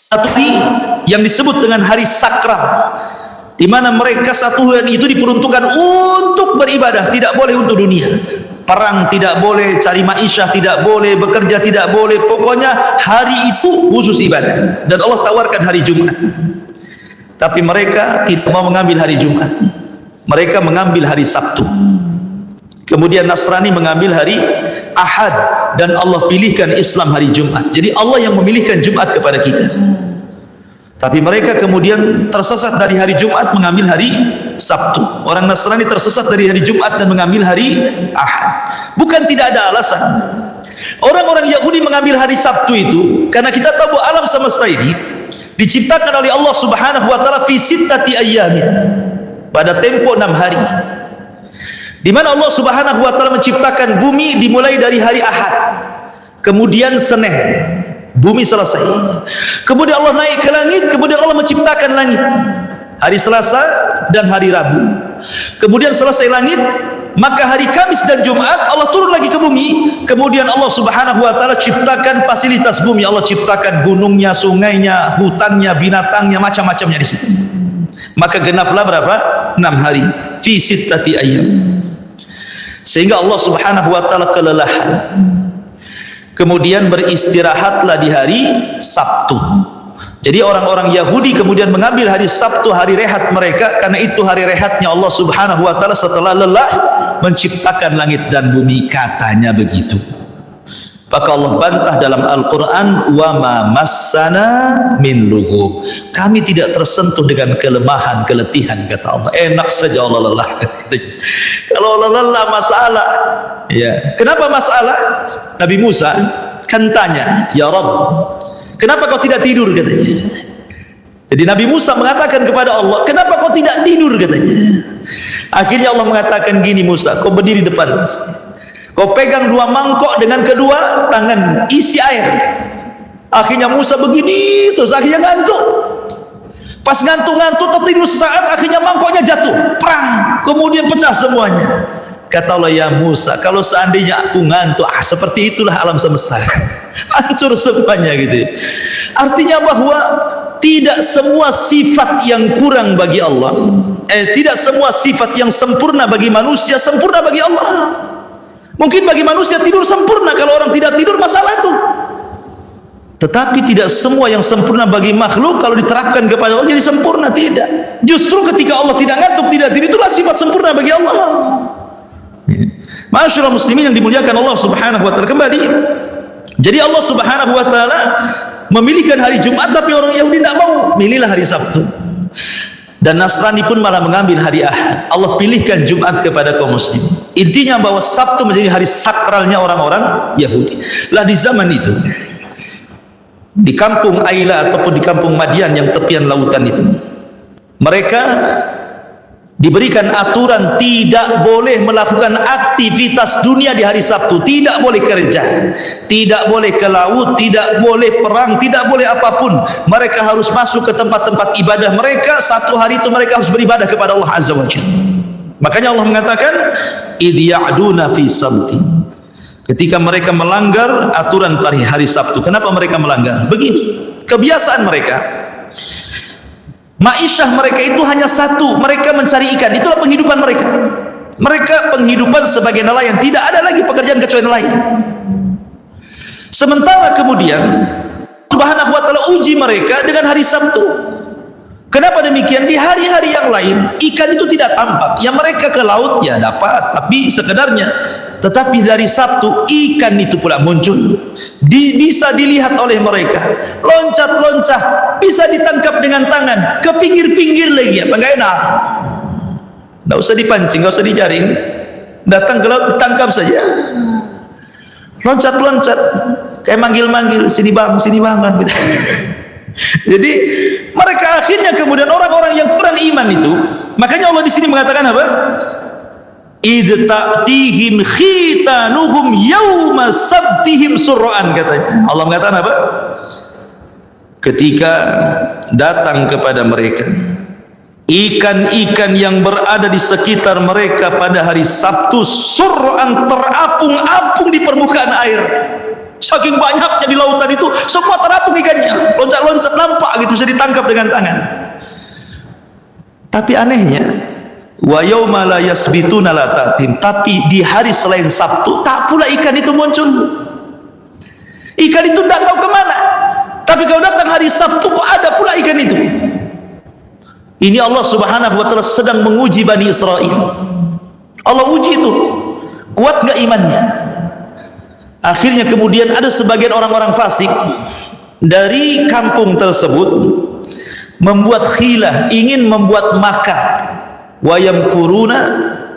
satu hari yang disebut dengan hari sakral, di mana mereka satu hari itu diperuntukkan untuk beribadah, tidak boleh untuk dunia. Perang tidak boleh, cari maisha tidak boleh, bekerja tidak boleh, pokoknya hari itu khusus ibadah. Dan Allah tawarkan hari Jumat, tapi mereka tidak mau mengambil hari Jumat, mereka mengambil hari Sabtu. Kemudian Nasrani mengambil hari Ahad, dan Allah pilihkan Islam hari Jumat. Jadi Allah yang memilihkan Jumat kepada kita. Tapi mereka kemudian tersesat dari hari Jumat mengambil hari Sabtu. Orang Nasrani tersesat dari hari Jumat dan mengambil hari Ahad. Bukan tidak ada alasan. Orang-orang Yahudi mengambil hari Sabtu itu karena kita tahu alam semesta ini diciptakan oleh Allah Subhanahu wa taala fi sittati ayyamin, pada tempo 6 hari. Di mana Allah Subhanahu wa taala menciptakan bumi dimulai dari hari Ahad, kemudian Senin bumi selesai, kemudian Allah naik ke langit, kemudian Allah menciptakan langit hari Selasa dan hari Rabu, kemudian selesai langit, maka hari Kamis dan Jumat Allah turun lagi ke bumi, kemudian Allah Subhanahu wa taala ciptakan fasilitas bumi, Allah ciptakan gunungnya, sungainya, hutannya, binatangnya, macam-macamnya di situ. Maka genaplah berapa? 6 hari fi sittati ayyam. Sehingga Allah Subhanahu wa taala kelelahan, kemudian beristirahatlah di hari Sabtu. Jadi orang-orang Yahudi kemudian mengambil hari Sabtu, hari rehat mereka, karena itu hari rehatnya Allah Subhanahu wa taala setelah lelah menciptakan langit dan bumi, katanya begitu. Maka Allah bantah dalam Al-Quran, wa ma massana min lughub. Kami tidak tersentuh dengan kelemahan, keletihan, kata Allah. Enak saja Allah lelah. Kalau Allah lelah masalah. Ya. Kenapa masalah? Nabi Musa kan tanya, ya Rabb, kenapa kau tidak tidur, katanya. Jadi Nabi Musa mengatakan kepada Allah, kenapa kau tidak tidur, katanya. Akhirnya Allah mengatakan gini, Musa, kau berdiri depan, kau pegang 2 mangkok dengan kedua tangan, isi air. Akhirnya Musa begini terus, akhirnya ngantuk. Pas ngantuk-ngantuk tertidur sesaat, akhirnya mangkoknya jatuh, perang, kemudian pecah semuanya. Kata Allah, ya Musa, kalau seandainya aku ngantuk, seperti itulah alam semesta. Hancur semuanya gitu. Artinya bahwa tidak semua sifat yang kurang bagi Allah, tidak semua sifat yang sempurna bagi manusia sempurna bagi Allah. Mungkin bagi manusia tidur sempurna, kalau orang tidak tidur masalah itu. Tetapi tidak semua yang sempurna bagi makhluk kalau diterapkan kepada Allah jadi sempurna, tidak. Justru ketika Allah tidak ngantuk, tidak tidur, itulah sifat sempurna bagi Allah. Ma'asyiral muslimin yang dimuliakan Allah Subhanahu wa taala. Kembali, jadi Allah Subhanahu wa taala memilihkan hari Jumat, tapi orang Yahudi tidak mau, milihlah hari Sabtu. Dan Nasrani pun malah mengambil hari Ahad. Allah pilihkan Jumat kepada kaum muslim. Intinya bahwa Sabtu menjadi hari sakralnya orang-orang Yahudi. Lah di zaman itu, di kampung Aila ataupun di kampung Madian yang tepian lautan itu, mereka diberikan aturan tidak boleh melakukan aktivitas dunia di hari Sabtu. Tidak boleh kerja, tidak boleh ke laut, tidak boleh perang, tidak boleh apapun. Mereka harus masuk ke tempat-tempat ibadah mereka. 1 hari itu mereka harus beribadah kepada Allah Azza wa Jalla. Makanya Allah mengatakan, idh ya'duna fi sabti, ketika mereka melanggar aturan hari Sabtu. Kenapa mereka melanggar? Begini, kebiasaan mereka, ma'isyah mereka itu hanya satu, mereka mencari ikan, itulah penghidupan mereka. Mereka penghidupan sebagai nelayan, tidak ada lagi pekerjaan kecuali nelayan. Sementara kemudian Subhanahu wa ta'ala uji mereka dengan hari Sabtu. Kenapa demikian? Di hari-hari yang lain ikan itu tidak tampak, yang mereka ke laut ya dapat, tapi sekedarnya. Tetapi dari Sabtu ikan itu pula muncul, bisa dilihat oleh mereka, loncat-loncat, bisa ditangkap dengan tangan, ke pinggir-pinggir lagi, apa enggak enak? Enggak usah dipancing, enggak usah dijaring, datang ke laut ditangkap saja, loncat-loncat, kayak manggil-manggil, sini bang kan gitu. Jadi mereka akhirnya kemudian orang-orang yang kurang iman itu, makanya Allah di sini mengatakan apa? Idh ta'tihim khitanuhum yawma sabtihim surra'an, katanya. Allah mengatakan apa? Ketika datang kepada mereka ikan-ikan yang berada di sekitar mereka pada hari Sabtu, surra'an, terapung-apung di permukaan air. Saking banyaknya di lautan itu, semua terapung ikannya, loncat-loncat, nampak gitu, bisa ditangkap dengan tangan. Tapi anehnya, wa yauma la yasbituna la ta'tim, tapi di hari selain Sabtu tak pula ikan itu muncul. Ikan itu tidak tahu kemana, tapi kalau datang hari Sabtu kok ada pula ikan itu. Ini Allah Subhanahu wa ta'ala sedang menguji Bani Israel. Allah uji itu, kuat nggak imannya. Akhirnya kemudian ada sebagian orang-orang fasik dari kampung tersebut membuat khilah, ingin membuat makar. Wa yamkuruna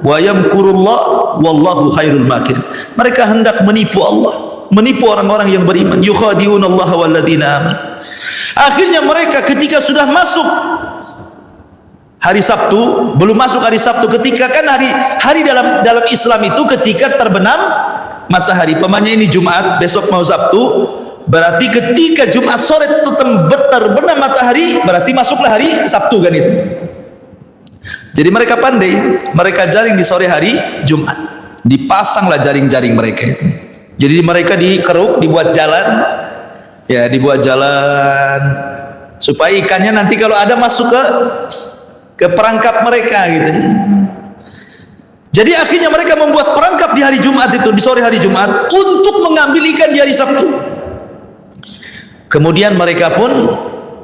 wa yamkurullah wallahu khairul makir. Mereka hendak menipu Allah, menipu orang-orang yang beriman. Yukhadi'unallaha walladzina amanu. Akhirnya mereka ketika sudah masuk hari Sabtu, belum masuk hari Sabtu, ketika kan hari dalam Islam itu ketika terbenam matahari. Pemanya ini Jumat, besok mau Sabtu, berarti ketika Jumat sore terbenam matahari, berarti masuklah hari Sabtu kan itu. Jadi mereka pandai, mereka jaring di sore hari Jumat, dipasanglah jaring-jaring mereka itu. Jadi mereka dikeruk, dibuat jalan, ya dibuat jalan supaya ikannya nanti kalau ada masuk ke perangkap mereka gitu. Jadi akhirnya mereka membuat perangkap di hari Jumat itu, di sore hari Jumat, untuk mengambil ikan di hari Sabtu. Kemudian mereka pun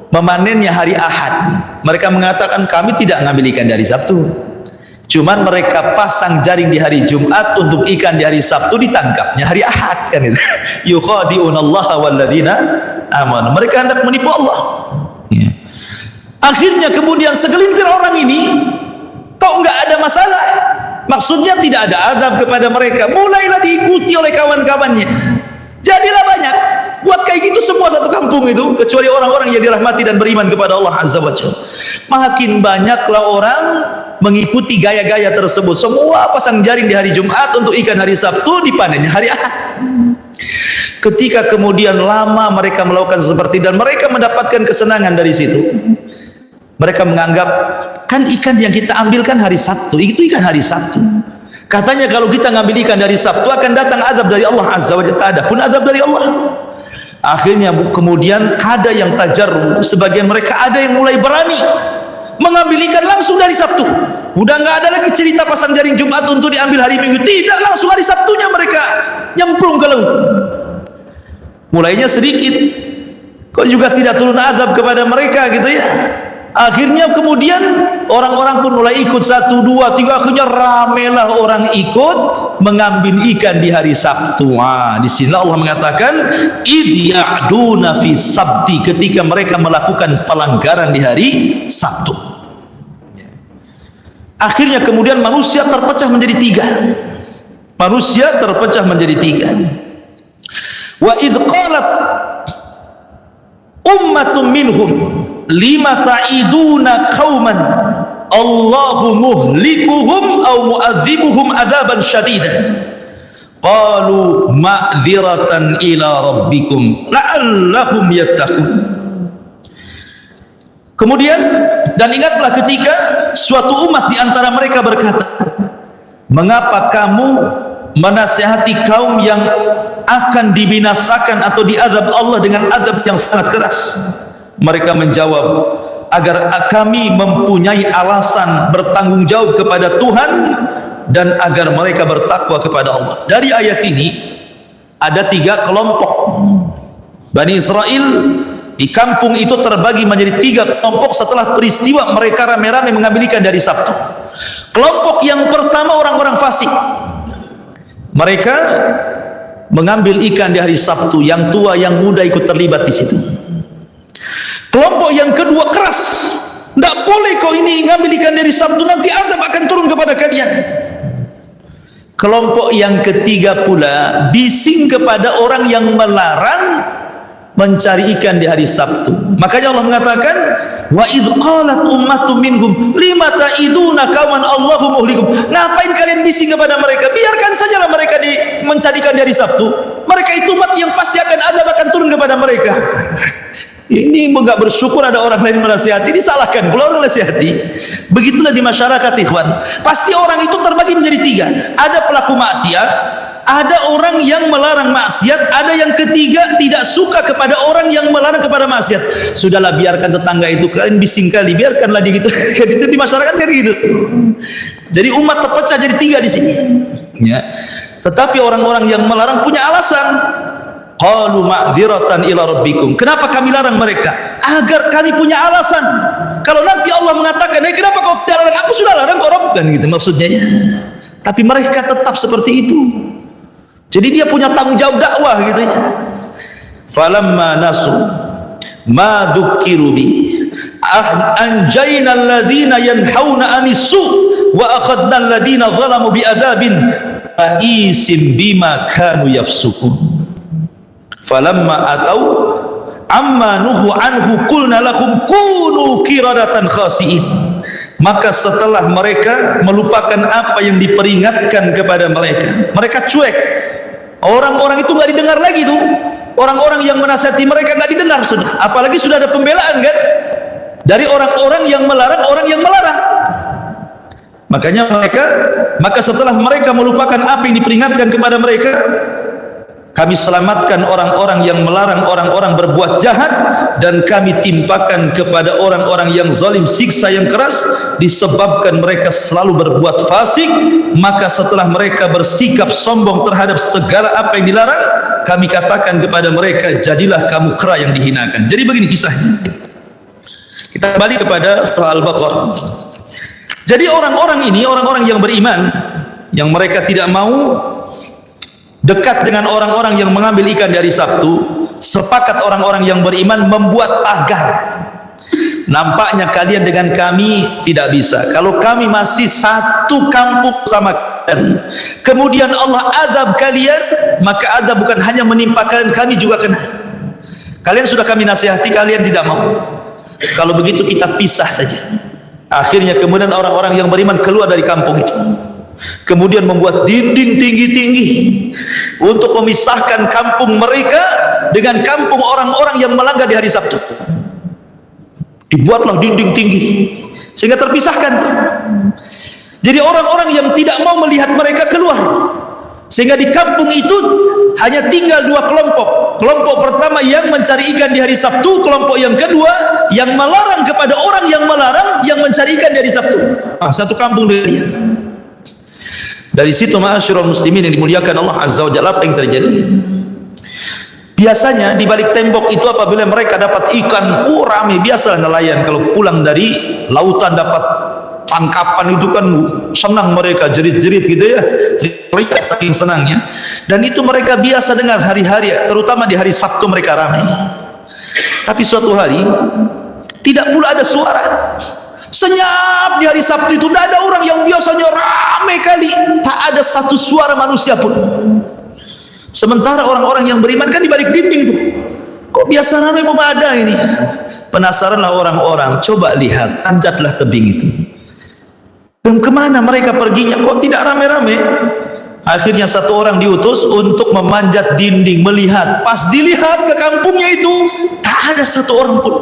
memanennya hari Ahad. Mereka mengatakan kami tidak mengambil ikan dari Sabtu, Cuman mereka pasang jaring di hari Jumat, untuk ikan di hari Sabtu ditangkapnya hari Ahad, kan itu. Yukhadi'unallaha walladzina amanu. Mereka hendak menipu Allah. Ya. Akhirnya kemudian segelintir orang ini kok nggak ada masalah. Maksudnya tidak ada azab kepada mereka. Mulailah diikuti oleh kawan-kawannya. Jadilah banyak. Buat kayak gitu semua satu kampung itu, kecuali orang-orang yang dirahmati dan beriman kepada Allah Azza wa Jalla. Makin banyaklah orang mengikuti gaya-gaya tersebut. Semua pasang jaring di hari Jumat, untuk ikan hari Sabtu dipanennya hari Ahad. Ketika kemudian lama mereka melakukan seperti, dan mereka mendapatkan kesenangan dari situ. Mereka menganggap, kan ikan yang kita ambil kan hari Sabtu, itu ikan hari Sabtu. Katanya kalau kita ngambil ikan dari Sabtu akan datang azab dari Allah Azza wa Jalla. Tak ada pun azab dari Allah. Akhirnya kemudian ada yang tajarru, sebagian mereka ada yang mulai berani mengambil ikan langsung dari Sabtu. Udah nggak ada lagi cerita pasang jaring Jumat untuk diambil hari Minggu. Tidak, langsung hari Sabtunya mereka nyemplung ke laut. Mulainya sedikit, kok juga tidak turun azab kepada mereka gitu ya. Akhirnya kemudian orang-orang pun mulai ikut, 1, 2, 3, akhirnya ramelah orang ikut mengambil ikan di hari Sabtu. Di sini Allah mengatakan idh ya'duna fi sabti, ketika mereka melakukan pelanggaran di hari Sabtu. Akhirnya kemudian manusia terpecah menjadi 3. Manusia terpecah menjadi 3. Wa idh qalat ummatun minhum lima ta'iduna qauman Allahu muhlikuhum aw mu'adzibuhum adzaban syadida qalu ma'dziratan ila rabbikum la'allahum yattaqun. Kemudian, dan ingatlah ketika suatu umat di antara mereka berkata, mengapa kamu menasihati kaum yang akan dibinasakan atau diazab Allah dengan azab yang sangat keras? Mereka menjawab, agar kami mempunyai alasan bertanggung jawab kepada Tuhan, dan agar mereka bertakwa kepada Allah. Dari ayat ini ada 3 kelompok. Bani Israel di kampung itu terbagi menjadi 3 kelompok setelah peristiwa mereka rame-rame mengambil ikan dari Sabtu. Kelompok yang pertama orang-orang fasik. Mereka mengambil ikan di hari Sabtu, yang tua yang muda ikut terlibat di situ. Kelompok yang kedua keras, tidak boleh kau ini ngambil ikan dari Sabtu, nanti azab akan turun kepada kalian. Kelompok yang ketiga pula bising kepada orang yang melarang mencari ikan di hari Sabtu. Makanya Allah mengatakan, wa idh qalat ummatun minhum lima ta'iduna kawan Allahu muhlikum. Ngapain kalian bising kepada mereka? Biarkan sajalah mereka mencari ikan di hari Sabtu. Mereka itu umat yang pasti azab akan turun kepada mereka. Ini enggak bersyukur ada orang lain menasihati, disalahkan pula orang nasihati. Begitulah di masyarakat, ikhwan. Pasti orang itu terbagi menjadi 3. Ada pelaku maksiat, ada orang yang melarang maksiat, ada yang ketiga tidak suka kepada orang yang melarang kepada maksiat. Sudahlah, biarkan tetangga itu, kalian bising kali, biarkanlah di gitu. Itu di masyarakat kan gitu. Jadi umat terpecah jadi 3 di sini. Ya. Tetapi orang-orang yang melarang punya alasan. Qalu ma'dziratan ila rabbikum. Kenapa kami larang mereka? Agar kami punya alasan. Kalau nanti Allah mengatakan, kenapa kau tidak larang? Aku sudah larang kau Rabb, kan gitu maksudnya. Tapi mereka tetap seperti itu. Jadi dia punya tanggung jawab dakwah gitu ya. Falamma nasu ma dzukiru bi anjayna alladhina yanhauna anis-su wa akhadna alladhina zalamu bi adzabin ba'isin bima kanu yafsukun. Falamma atau amma nuhu anhu qulna lahum kunu qiradatan khasi'in. Maka setelah mereka melupakan apa yang diperingatkan kepada mereka, mereka cuek. Orang-orang itu nggak didengar lagi tuh. Orang-orang yang menasihati mereka nggak didengar sudah. Apalagi sudah ada pembelaan kan dari orang-orang yang melarang orang yang melarang. Maka setelah mereka melupakan apa yang diperingatkan kepada mereka, kami selamatkan orang-orang yang melarang orang-orang berbuat jahat, dan kami timpakan kepada orang-orang yang zalim siksa yang keras disebabkan mereka selalu berbuat fasik. Maka setelah mereka bersikap sombong terhadap segala apa yang dilarang, kami katakan kepada mereka, jadilah kamu kera yang dihinakan. Jadi begini kisahnya. Kita kembali kepada surah Al-Baqarah. Jadi orang-orang ini, orang-orang yang beriman, yang mereka tidak mau dekat dengan orang-orang yang mengambil ikan di hari Sabtu, sepakat orang-orang yang beriman membuat pagar. Nampaknya kalian dengan kami tidak bisa. Kalau kami masih satu kampung sama kalian, kemudian Allah azab kalian, maka azab bukan hanya menimpa kalian, kami juga kena. Kalian sudah kami nasihati, kalian tidak mau. Kalau begitu kita pisah saja. Akhirnya kemudian orang-orang yang beriman keluar dari kampung itu, kemudian membuat dinding tinggi-tinggi untuk memisahkan kampung mereka dengan kampung orang-orang yang melanggar di hari Sabtu. Dibuatlah dinding tinggi sehingga terpisahkan. Jadi orang-orang yang tidak mau melihat mereka keluar, sehingga di kampung itu hanya tinggal dua kelompok. Kelompok pertama yang mencari ikan di hari Sabtu, kelompok yang kedua yang melarang kepada orang yang melarang yang mencari ikan di hari Sabtu. Satu kampung dia. Dari situ ma'asyiral muslimin yang dimuliakan Allah Azza wa Jalla, apa yang terjadi? Biasanya di balik tembok itu apabila mereka dapat ikan, rame. Biasalah nelayan kalau pulang dari lautan dapat tangkapan itu kan senang mereka, jerit-jerit gitu ya, saking senangnya. Dan itu mereka biasa dengar hari-hari, terutama di hari Sabtu mereka ramai. Tapi suatu hari tidak pula ada suara. Senyap di hari Sabtu itu, tidak ada orang yang biasanya ramai kali, tak ada satu suara manusia pun. Sementara orang-orang yang beriman kan di balik dinding itu, kok biasa ramai mau ada ini? Penasaranlah orang-orang, coba lihat, tanjatlah tebing itu. Dan kemana mereka perginya? Kok tidak ramai-ramai? Akhirnya satu orang diutus untuk memanjat dinding, melihat. Pas dilihat ke kampungnya itu, tak ada satu orang pun.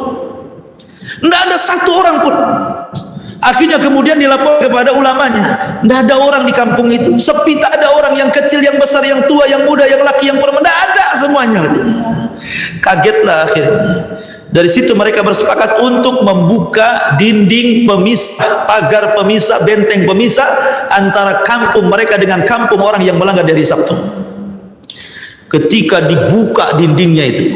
Tidak ada satu orang pun. Akhirnya kemudian dilapor kepada ulamanya, tidak ada orang di kampung itu, sepi, tak ada orang, yang kecil, yang besar, yang tua, yang muda, yang laki, yang perempuan, tidak ada semuanya. Kagetlah akhirnya. Dari situ mereka bersepakat untuk membuka dinding pemisah, pagar pemisah, benteng pemisah antara kampung mereka dengan kampung orang yang melanggar dari Sabtu. Ketika dibuka dindingnya itu,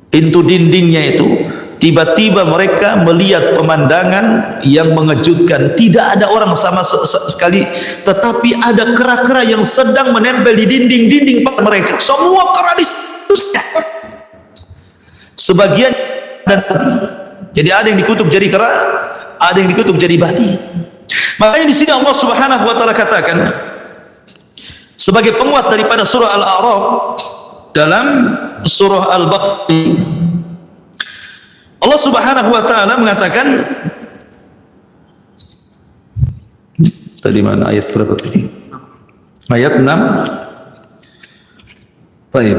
pintu dindingnya itu, tiba-tiba mereka melihat pemandangan yang mengejutkan. Tidak ada orang sama sekali, tetapi ada kera-kera yang sedang menempel di dinding-dinding mereka. Semua kera di sebagian dan babi. Jadi ada yang dikutuk jadi kera, ada yang dikutuk jadi babi. Makanya di sini Allah Subhanahu wa taala katakan sebagai penguat daripada surah Al-A'raf dalam surah Al-Baqarah, Allah Subhanahu wa taala mengatakan, tadi mana ayat berapa tadi? Ayat 6. Baik.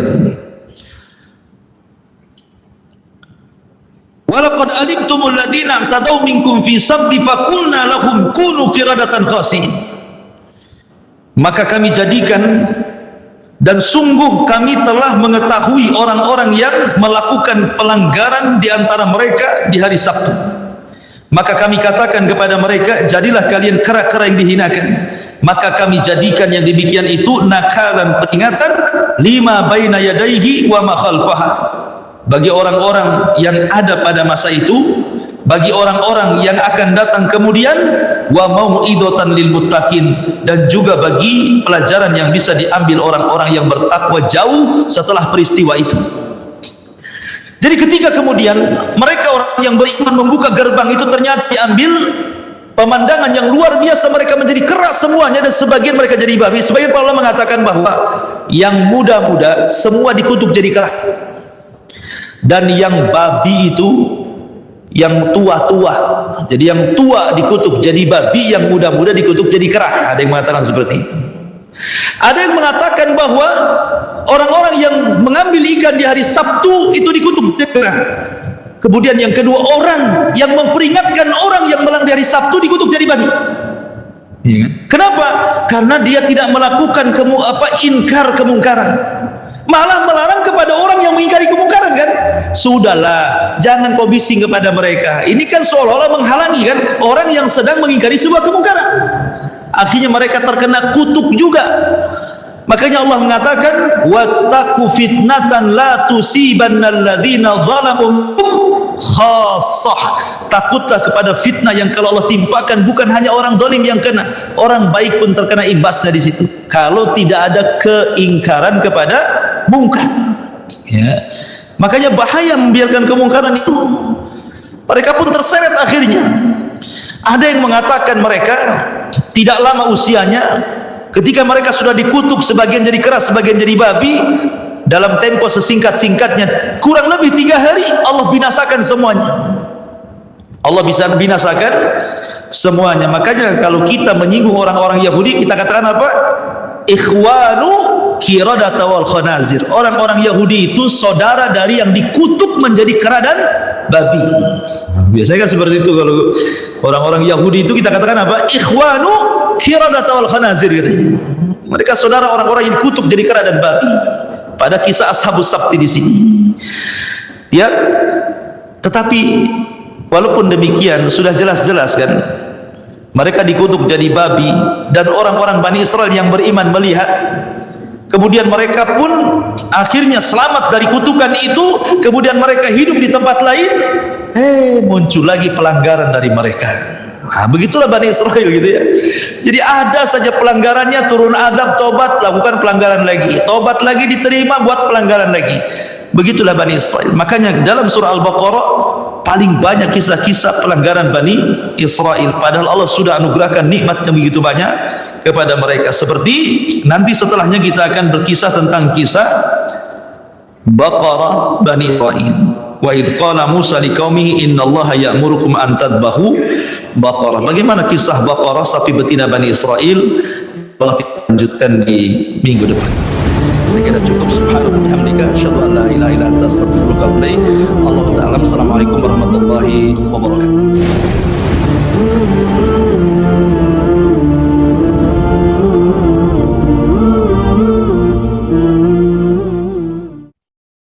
Walaqad alimtumul ladzina tadaw minkum fi sabti faqulna lahum kunu qiradatan khasiin. Maka kami jadikan, dan sungguh kami telah mengetahui orang-orang yang melakukan pelanggaran di antara mereka di hari Sabtu. Maka kami katakan kepada mereka, jadilah kalian kera-kera yang dihinakan. Maka kami jadikan yang demikian itu nakalan, peringatan, lima baina yadaihi wa ma khalfaha, bagi orang-orang yang ada pada masa itu, bagi orang-orang yang akan datang kemudian, wa mau'idatan lil muttaqin, dan juga bagi pelajaran yang bisa diambil orang-orang yang bertakwa jauh setelah peristiwa itu. Jadi ketika kemudian mereka orang yang beriman membuka gerbang itu, ternyata diambil pemandangan yang luar biasa, mereka menjadi keras semuanya, dan sebagian mereka jadi babi. Sebagian para ulama mengatakan bahwa yang muda-muda semua dikutuk jadi keras, dan yang babi itu yang tua-tua. Jadi yang tua dikutuk jadi babi, yang muda-muda dikutuk jadi kera. Ada yang mengatakan seperti itu. Ada yang mengatakan bahwa orang-orang yang mengambil ikan di hari Sabtu itu dikutuk jadi kera. Kemudian yang kedua, orang yang memperingatkan orang yang melanggar di hari Sabtu dikutuk jadi babi. Ya kan? Kenapa? Karena dia tidak melakukan inkar kemungkaran, malah melarang kepada orang yang mengingkari kemungkaran kan. Sudahlah, jangan kau bising kepada mereka. Ini kan seolah-olah menghalangi kan orang yang sedang mengingkari sebuah kemungkaran. Akhirnya mereka terkena kutuk juga. Makanya Allah mengatakan, wattaqu fitnatan la tusibannal ladzina zalamu khassah. Takutlah kepada fitnah yang kalau Allah timpakan bukan hanya orang zalim yang kena, orang baik pun terkena imbasnya di situ. Kalau tidak ada keingkaran kepada mungkar, ya. Makanya bahaya membiarkan kemungkaran itu. Mereka pun terseret akhirnya. Ada yang mengatakan mereka tidak lama usianya, ketika mereka sudah dikutuk, sebagian jadi keras, sebagian jadi babi, dalam tempo sesingkat-singkatnya kurang lebih 3 hari Allah binasakan semuanya. Allah bisa binasakan semuanya. Makanya kalau kita menyinggung orang-orang Yahudi, kita katakan apa? Ikhwanu qiradata wal khanazir. Orang-orang Yahudi itu saudara dari yang dikutuk menjadi kera dan babi. Biasanya kan seperti itu, kalau orang-orang Yahudi itu kita katakan apa? Ikhwanu qiradata wal khanazir gitu. Mereka saudara orang-orang yang dikutuk jadi kera dan babi. Pada kisah Ashabus Sabti di sini. Ya. Tetapi walaupun demikian sudah jelas-jelas kan mereka dikutuk jadi babi, dan orang-orang Bani Israel yang beriman melihat, kemudian mereka pun akhirnya selamat dari kutukan itu, kemudian mereka hidup di tempat lain, muncul lagi pelanggaran dari mereka. Nah, begitulah Bani Israel gitu ya. Jadi ada saja pelanggarannya, turun azab, tobat, lakukan pelanggaran lagi, tobat lagi, diterima, buat pelanggaran lagi. Begitulah Bani Israel. Makanya dalam surah Al-Baqarah paling banyak kisah-kisah pelanggaran Bani Israel, padahal Allah sudah anugerahkan nikmat yang begitu banyak kepada mereka. Seperti nanti setelahnya kita akan berkisah tentang kisah Baqarah Bani Israil. Wa idh qala Musa liqaumihi innallaha ya'murukum an tadbahu baqarah. Bagaimana kisah Baqarah, sapi betina Bani Israel? Allah kita lanjutkan di minggu depan. Saya kira cukup. Subhanallah bihamdika asyhadu an la ilaha illa anta astaghfiruka wa atubu ilaik. Allahu ta'ala. Assalamualaikum warahmatullahi wabarakatuh.